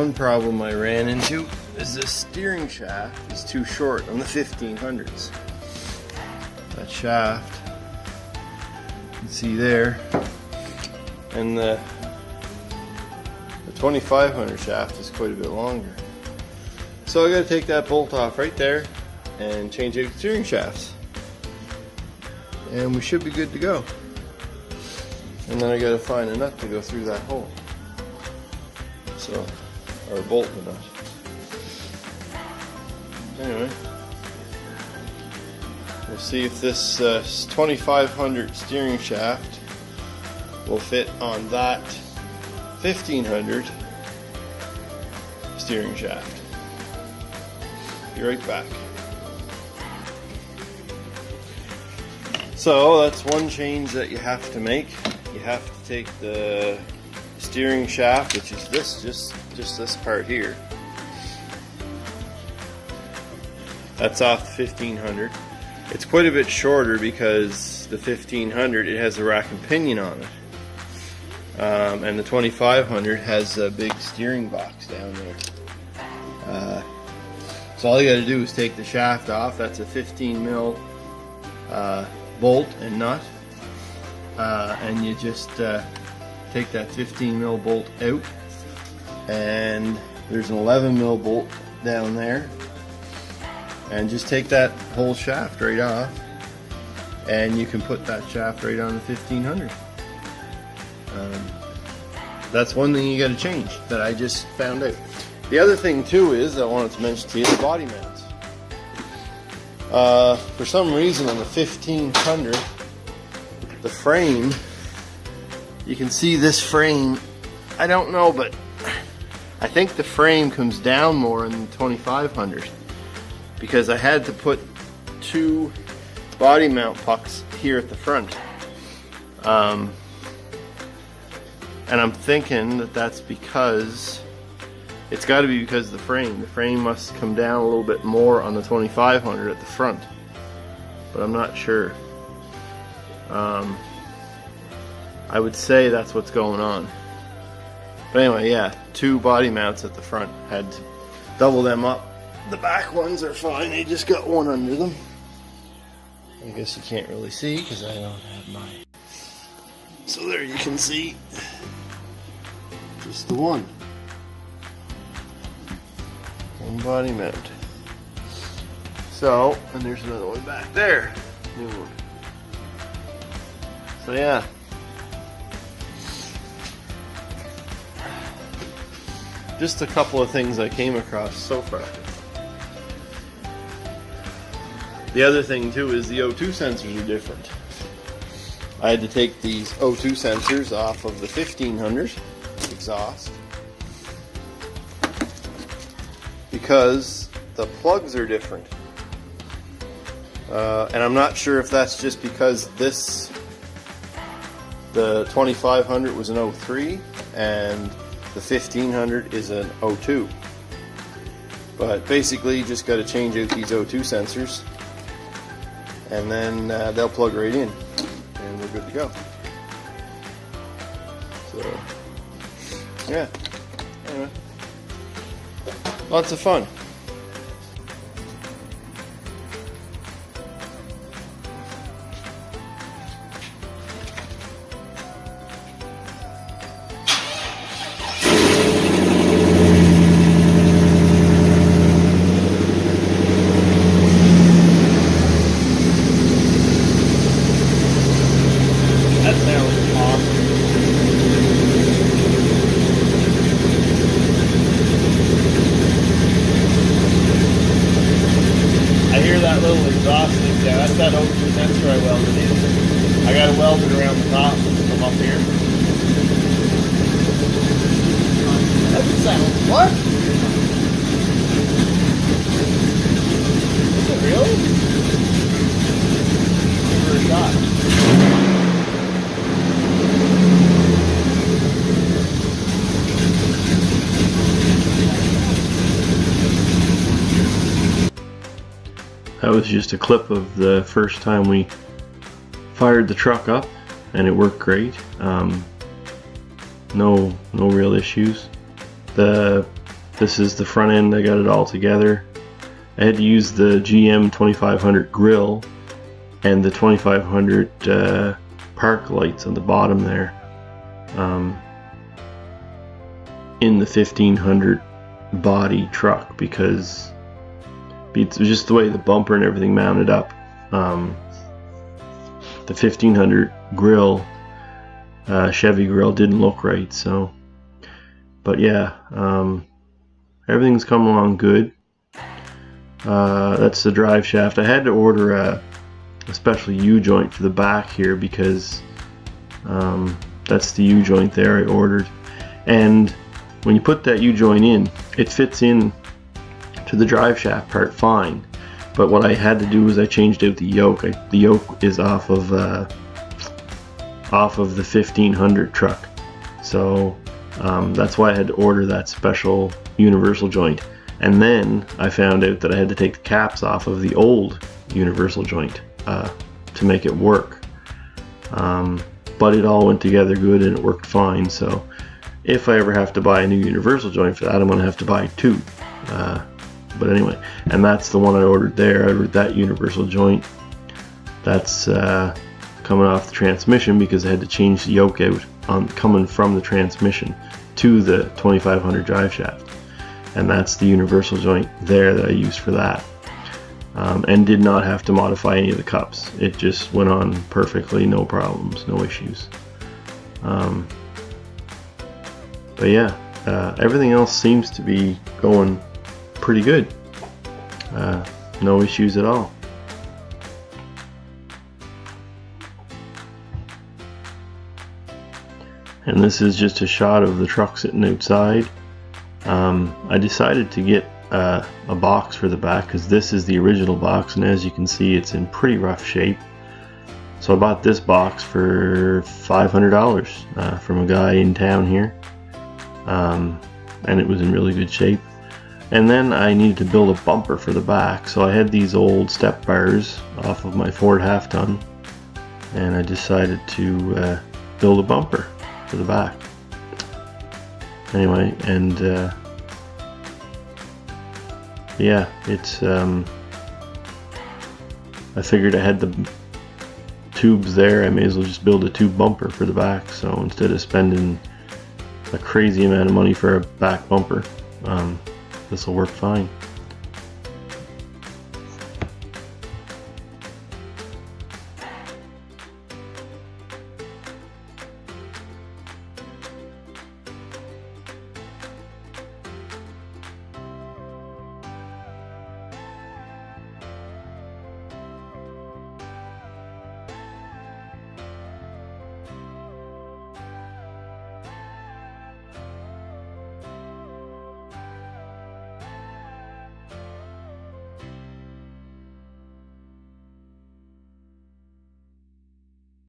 one problem I ran into is this steering shaft is too short on the 1500s. That shaft, you can see there, and the 2500 shaft is quite a bit longer. So I got to take that bolt off right there and change out the steering shafts, and we should be good to go. And then I got to find a nut to go through that hole. So, or bolt the nut. Anyway, we'll see if this 2500 steering shaft will fit on that 1500 steering shaft. Be right back. So that's one change that you have to make. You have to take the steering shaft, which is this, just this part here. That's off the 1500. It's quite a bit shorter because the 1500, it has a rack and pinion on it. And the 2500 has a big steering box down there. So all you got to do is take the shaft off. That's a 15 mil bolt and nut. And you just take that 15 mil bolt out, and there's an 11 mil bolt down there, and just take that whole shaft right off, and you can put that shaft right on the 1500. That's one thing you got to change that I just found out. The other thing too is I wanted to mention to you the body mounts. For some reason on the 1500, the frame, you can see this frame, I don't know, but I think the frame comes down more in the 2500 because I had to put two body mount pucks here at the front. And I'm thinking that that's because, it's got to be because of the frame. The frame must come down a little bit more on the 2500 at the front, but I'm not sure. I would say that's what's going on. But anyway, yeah, two body mounts at the front. Had to double them up. The back ones are fine, they just got one under them. I guess you can't really see because I don't have mine. So there you can see just the one. One body mount. So, and there's another one back there. New one. So yeah. Just a couple of things I came across so far. The other thing too is the O2 sensors are different. I had to take these O2 sensors off of the 1500 exhaust because the plugs are different. And I'm not sure if that's just because the 2500 was an 03 and the 1500 is an 02. But basically you just got to change out these O2 sensors and then they'll plug right in and we're good to go. So yeah, anyway, lots of fun. Yeah, that's that O2 sensor I welded in. I got it welded around the top from up here. That doesn't sound... What? Is it really? Give her a shot. That was just a clip of the first time we fired the truck up, and it worked great. No real issues. The this is the front end. I got it all together. I had to use the GM 2500 grill and the 2500 park lights on the bottom there in the 1500 body truck, because it's just the way the bumper and everything mounted up. The 1500 grill, Chevy grill, didn't look right. So, but yeah, everything's come along good. That's the drive shaft. I had to order a special U-joint for the back here, because that's the U-joint there I ordered. And when you put that U-joint in, it fits in to the drive shaft part fine. But what I had to do was I changed out the yoke. The yoke is off of the 1500 truck. So that's why I had to order that special universal joint. And then I found out that I had to take the caps off of the old universal joint to make it work. But it all went together good and it worked fine. So if I ever have to buy a new universal joint for that, I'm going to have to buy two. But anyway, and that's the one I ordered there. I ordered that universal joint. That's coming off the transmission, because I had to change the yoke out on coming from the transmission to the 2500 drive shaft. And that's the universal joint there that I used for that. And did not have to modify any of the cups. It just went on perfectly, no problems, no issues. But yeah, everything else seems to be going pretty good. No issues at all. And this is just a shot of the truck sitting outside. I decided to get a box for the back, because this is the original box, and as you can see, it's in pretty rough shape. So I bought this box for $500 from a guy in town here, and it was in really good shape. And then I needed to build a bumper for the back, so I had these old step bars off of my Ford half-ton, and I decided to build a bumper for the back. Anyway, and yeah, it's I figured I had the tubes there, I may as well just build a tube bumper for the back. So instead of spending a crazy amount of money for a back bumper, this will work fine.